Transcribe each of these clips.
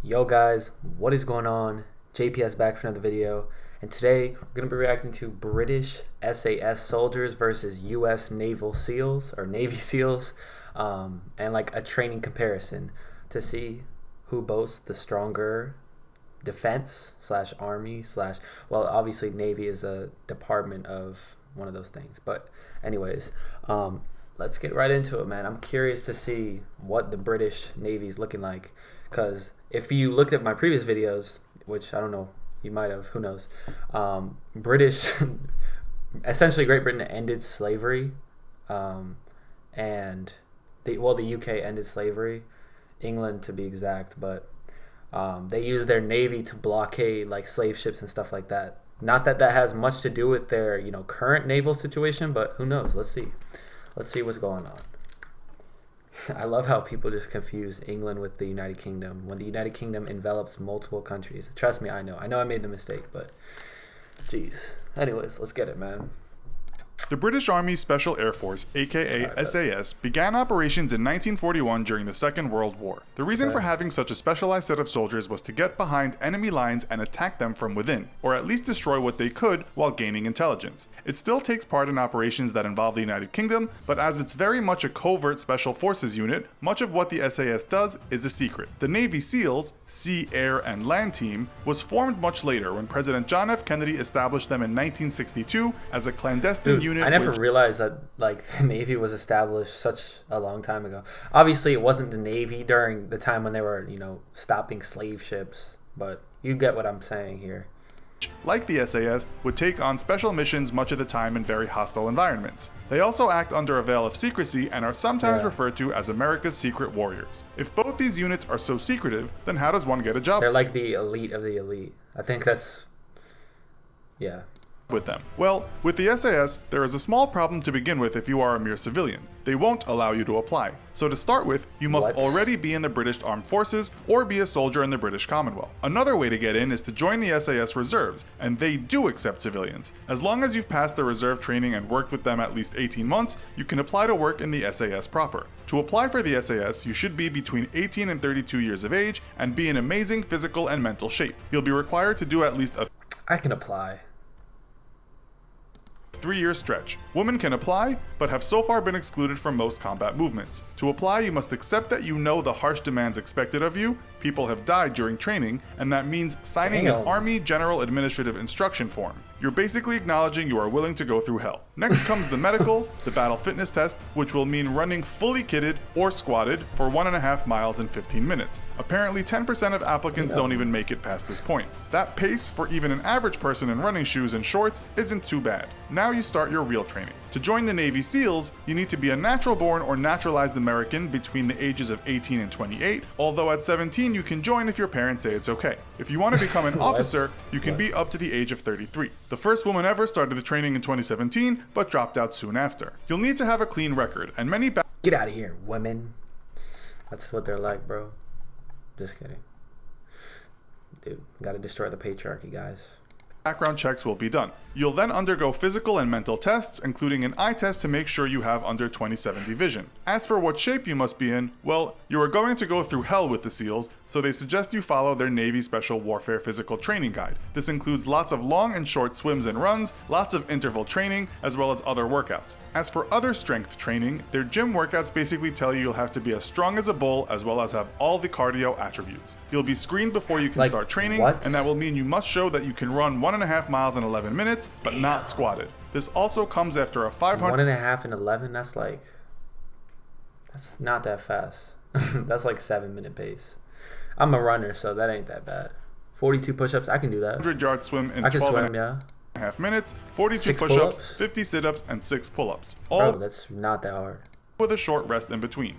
Yo guys, what is going on? JPS back for another video, and today we're going to be reacting to British SAS soldiers versus US Naval SEALs or Navy SEALs, and like a training comparison to see who boasts the stronger defense slash army slash, well, obviously Navy is a department of one of those things, but anyways, let's get right into it, man. I'm curious to see what the British Navy is looking like, because if you looked at my previous videos, which I don't know, you might have, who knows, British, essentially Great Britain ended slavery, and the UK ended slavery, England to be exact, but they used their navy to blockade like slave ships and stuff like that. Not that that has much to do with their current naval situation, but who knows? Let's see what's going on. I love how people just confuse England with the United Kingdom when the United Kingdom envelops multiple countries. Trust me, I know I made the mistake, but jeez. Anyways, let's get it, man. The British Army Special Air Force, aka SAS, began operations in 1941 during the Second World War. The reason for having such a specialized set of soldiers was to get behind enemy lines and attack them from within, or at least destroy what they could while gaining intelligence. It still takes part in operations that involve the United Kingdom, but as it's very much a covert special forces unit, much of what the SAS does is a secret. The Navy SEALs, Sea, Air, and Land Team, was formed much later when President John F. Kennedy established them in 1962 as a clandestine unit. I never realized that like the Navy was established such a long time ago. Obviously, it wasn't the Navy during the time when they were, stopping slave ships, but you get what I'm saying here. Like the SAS, would take on special missions much of the time in very hostile environments. They also act under a veil of secrecy and are sometimes referred to as America's Secret Warriors. If both these units are so secretive, then how does one get a job? They're like the elite of the elite. I think that's, yeah. With them. Well, with the SAS, there is a small problem to begin with if you are a mere civilian. They won't allow you to apply. So to start with, you must already be in the British Armed Forces or be a soldier in the British Commonwealth. Another way to get in is to join the SAS Reserves, and they do accept civilians. As long as you've passed the reserve training and worked with them at least 18 months, you can apply to work in the SAS proper. To apply for the SAS, you should be between 18 and 32 years of age and be in amazing physical and mental shape. You'll be required to do at least a I can apply. 3-year stretch. Women can apply, but have so far been excluded from most combat movements. To apply, you must accept that you know the harsh demands expected of you, people have died during training, and that means signing an Army General Administrative Instruction form. You're basically acknowledging you are willing to go through hell. Next comes the medical, the battle fitness test, which will mean running fully kitted or squatted for 1.5 miles in 15 minutes. Apparently 10% of applicants don't even make it past this point. That pace for even an average person in running shoes and shorts isn't too bad. Now you start your real training. To join the Navy SEALs, you need to be a natural born or naturalized American between the ages of 18 and 28, although at 17 you can join if your parents say it's okay. If you want to become an officer, you can be up to the age of 33. The first woman ever started the training in 2017, but dropped out soon after. You'll need to have a clean record, and many Get out of here, women. That's what they're like, bro. Just kidding. Dude, gotta destroy the patriarchy, guys. Background checks will be done. You'll then undergo physical and mental tests, including an eye test to make sure you have under 20/70 vision. As for what shape you must be in, well, you are going to go through hell with the SEALs, so they suggest you follow their Navy Special Warfare Physical Training Guide. This includes lots of long and short swims and runs, lots of interval training, as well as other workouts. As for other strength training, their gym workouts basically tell you you'll have to be as strong as a bull, as well as have all the cardio attributes. You'll be screened before you can start training, and that will mean you must show that you can run 1.5 miles in 11 minutes, but not squatted. This also comes after a 500 1.5 and 11. That's not that fast. That's like 7-minute pace. I'm a runner, so that ain't that bad. 42 push-ups, I can do that. 100-yard swim in 12.5 minutes, 42 push-ups, 50 sit-ups, and 6 pull-ups. All Bro, that's not that hard. With a short rest in between.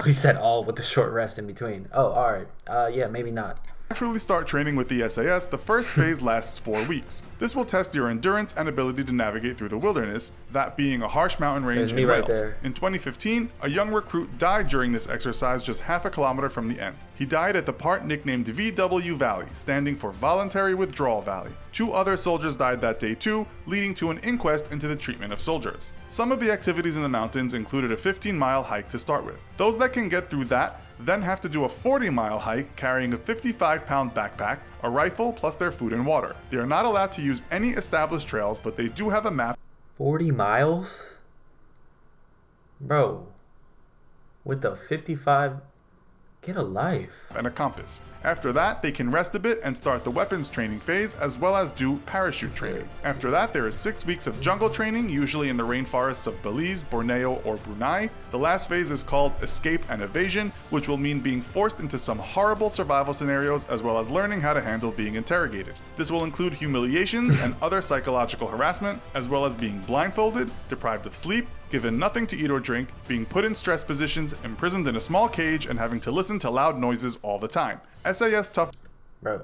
He said all with the short rest in between. Oh, all right. Yeah, maybe not. Actually start training with the SAS, the first phase lasts 4 weeks. This will test your endurance and ability to navigate through the wilderness, that being a harsh mountain range in Wales. In 2015, a young recruit died during this exercise just half a kilometer from the end. He died at the part nicknamed VW Valley, standing for Voluntary Withdrawal Valley. 2 other soldiers died that day too, leading to an inquest into the treatment of soldiers. Some of the activities in the mountains included a 15-mile hike to start with. Those that can get through that then have to do a 40-mile hike carrying a 55-pound backpack, a rifle, plus their food and water. They are not allowed to use any established trails, but they do have a map. 40 miles? Bro, with the 55, get a life. And a compass. After that, they can rest a bit and start the weapons training phase, as well as do parachute training. After that, there is 6 weeks of jungle training, usually in the rainforests of Belize, Borneo, or Brunei. The last phase is called Escape and Evasion, which will mean being forced into some horrible survival scenarios, as well as learning how to handle being interrogated. This will include humiliations and other psychological harassment, as well as being blindfolded, deprived of sleep, given nothing to eat or drink, being put in stress positions, imprisoned in a small cage, and having to listen to loud noises all the time. SAS tough Bro,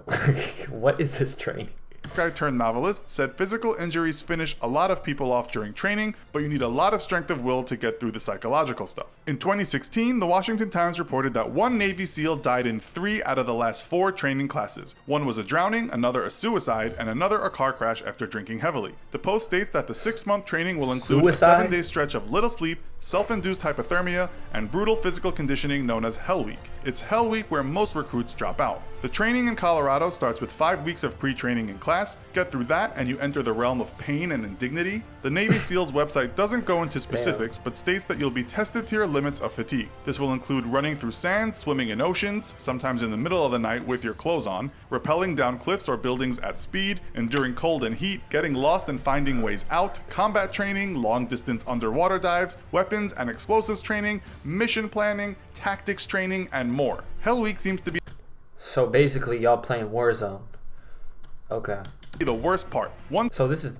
what is this training? guy turned novelist said physical injuries finish a lot of people off during training, but you need a lot of strength of will to get through the psychological stuff. In 2016, the Washington Times reported that one Navy SEAL died in 3 out of the last 4 training classes. One was a drowning, another a suicide, and another a car crash after drinking heavily. The Post states that the 6-month training will include Suicide? a 7-day stretch of little sleep, self-induced hypothermia, and brutal physical conditioning known as Hell Week. It's Hell Week where most recruits drop out. The training in Colorado starts with 5 weeks of pre-training in class. Get through that and you enter the realm of pain and indignity. The Navy SEALs website doesn't go into specifics, but states that you'll be tested to your limits of fatigue. This will include running through sand, swimming in oceans, sometimes in the middle of the night with your clothes on, rappelling down cliffs or buildings at speed, enduring cold and heat, getting lost and finding ways out, combat training, long-distance underwater dives, weapons and explosives training, mission planning, tactics training, and more. Hell Week seems to be So basically, y'all playing Warzone. Okay. the worst part. One So this is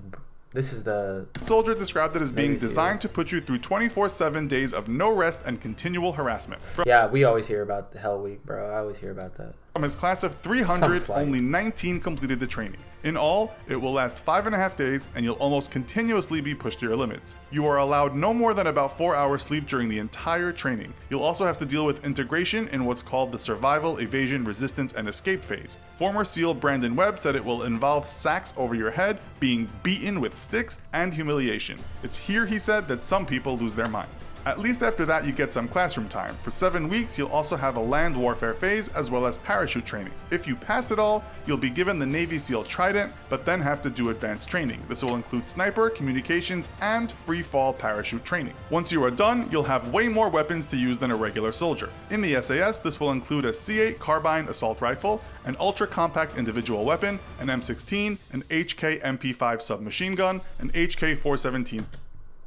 the soldier described it as being Navy designed to put you through 24/7 days of no rest and continual harassment. yeah. We always hear about the Hell Week, bro. I always hear about that. From his class of 300, Sounds like- only 19 completed the training. In all, it will last 5.5 days and you'll almost continuously be pushed to your limits. You are allowed no more than about 4 hours sleep during the entire training. You'll also have to deal with integration in what's called the survival, evasion, resistance, and escape phase. Former SEAL Brandon Webb said it will involve sacks over your head, being beaten with sticks, and humiliation. It's here, he said, that some people lose their minds. At least after that, you get some classroom time. For 7 weeks, you'll also have a land warfare phase as well as parachute training. If you pass it all, you'll be given the Navy SEAL Trident, but then have to do advanced training. This will include sniper, communications, and free fall parachute training. Once you are done, you'll have way more weapons to use than a regular soldier. In the SAS, this will include a C8 carbine assault rifle, an ultra-compact individual weapon, an M16, an HK MP5 submachine gun, an HK 417.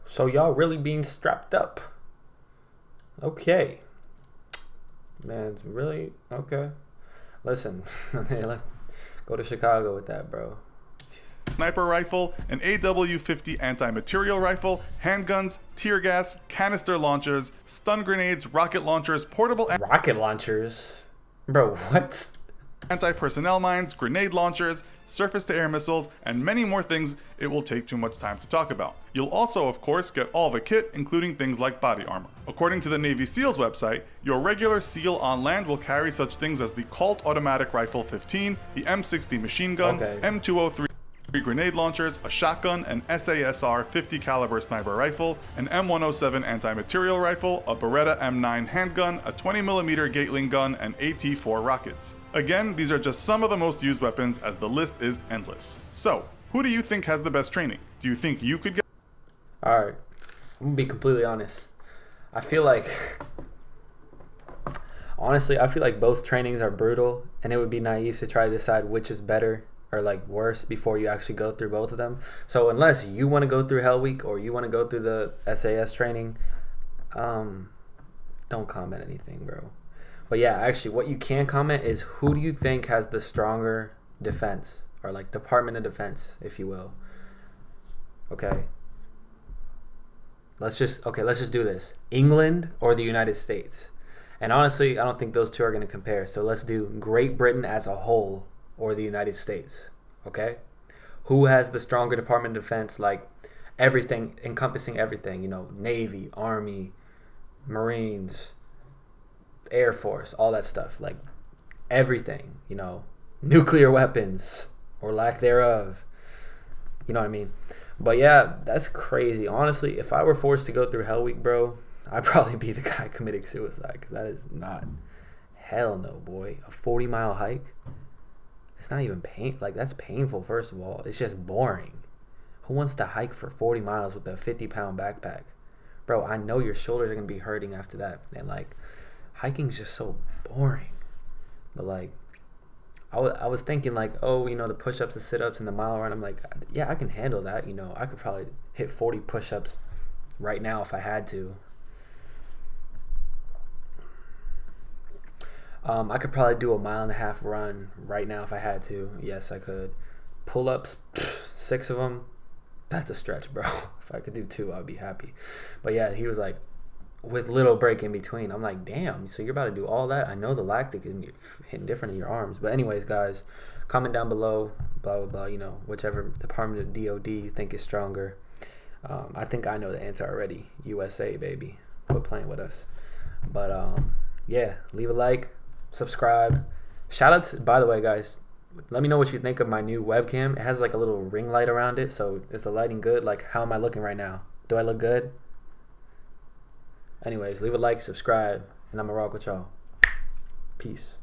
So y'all really being strapped up. Okay. Man, it's really okay. Listen, go to Chicago with that, bro. Sniper rifle, an AW-50 anti-material rifle, handguns, tear gas, canister launchers, stun grenades, rocket launchers, portable Rocket launchers? Bro, what? anti-personnel mines, grenade launchers, surface-to-air missiles, and many more things it will take too much time to talk about. You'll also, of course, get all the kit, including things like body armor. According to the Navy SEALs website, your regular SEAL on land will carry such things as the Colt Automatic Rifle 15, the M60 machine gun, M203 grenade launchers, a shotgun, an SASR 50 caliber sniper rifle, an M107 anti-material rifle, a Beretta M9 handgun, a 20mm Gatling gun, and AT-4 rockets. Again, these are just some of the most used weapons, as the list is endless. So, who do you think has the best training? Do you think you could get? Alright, I'm gonna be completely honest. I feel like, honestly, I feel like both trainings are brutal, and it would be naive to try to decide which is better or like worse before you actually go through both of them. So unless you want to go through Hell Week or you want to go through the SAS training, don't comment anything, bro. But yeah, actually, what you can comment is who do you think has the stronger defense, or like Department of Defense, if you will. Okay. Let's just do this. England or the United States. And honestly, I don't think those two are going to compare. So let's do Great Britain as a whole or the United States. Okay? Who has the stronger Department of Defense, like everything, encompassing everything, you know, Navy, Army, Marines, Air Force, all that stuff, like everything, you know, nuclear weapons or lack thereof. You know what I mean? But yeah, that's crazy. Honestly, if I were forced to go through Hell Week, bro, I'd probably be the guy committing suicide, because that is not Hell no, boy. A 40-mile hike? It's not even like, that's painful, first of all. It's just boring. Who wants to hike for 40 miles with a 50-pound backpack? Bro, I know your shoulders are going to be hurting after that. And, like, hiking's just so boring. But, like, I was thinking, like, oh, you know, the push-ups, the sit-ups, and the mile run. I'm like, yeah, I can handle that. You know, I could probably hit 40 push-ups right now if I had to. I could probably do a 1.5 mile run right now if I had to. Yes, I could. Pull-ups, 6 of them. That's a stretch, bro. If I could do 2, I'd be happy. But yeah, he was like, with little break in between. I'm like, damn, so you're about to do all that? I know the lactic is hitting different in your arms. But anyways, guys, comment down below, blah, blah, blah, you know, whichever department of DOD you think is stronger. I think I know the answer already. USA, baby. Quit playing with us. But yeah, leave a like, subscribe. Shout out to, by the way, guys, let me know what you think of my new webcam. It has like a little ring light around it, so is the lighting good? Like, how am I looking right now? Do I look good? Anyways, leave a like, subscribe, and I'm gonna rock with y'all. Peace.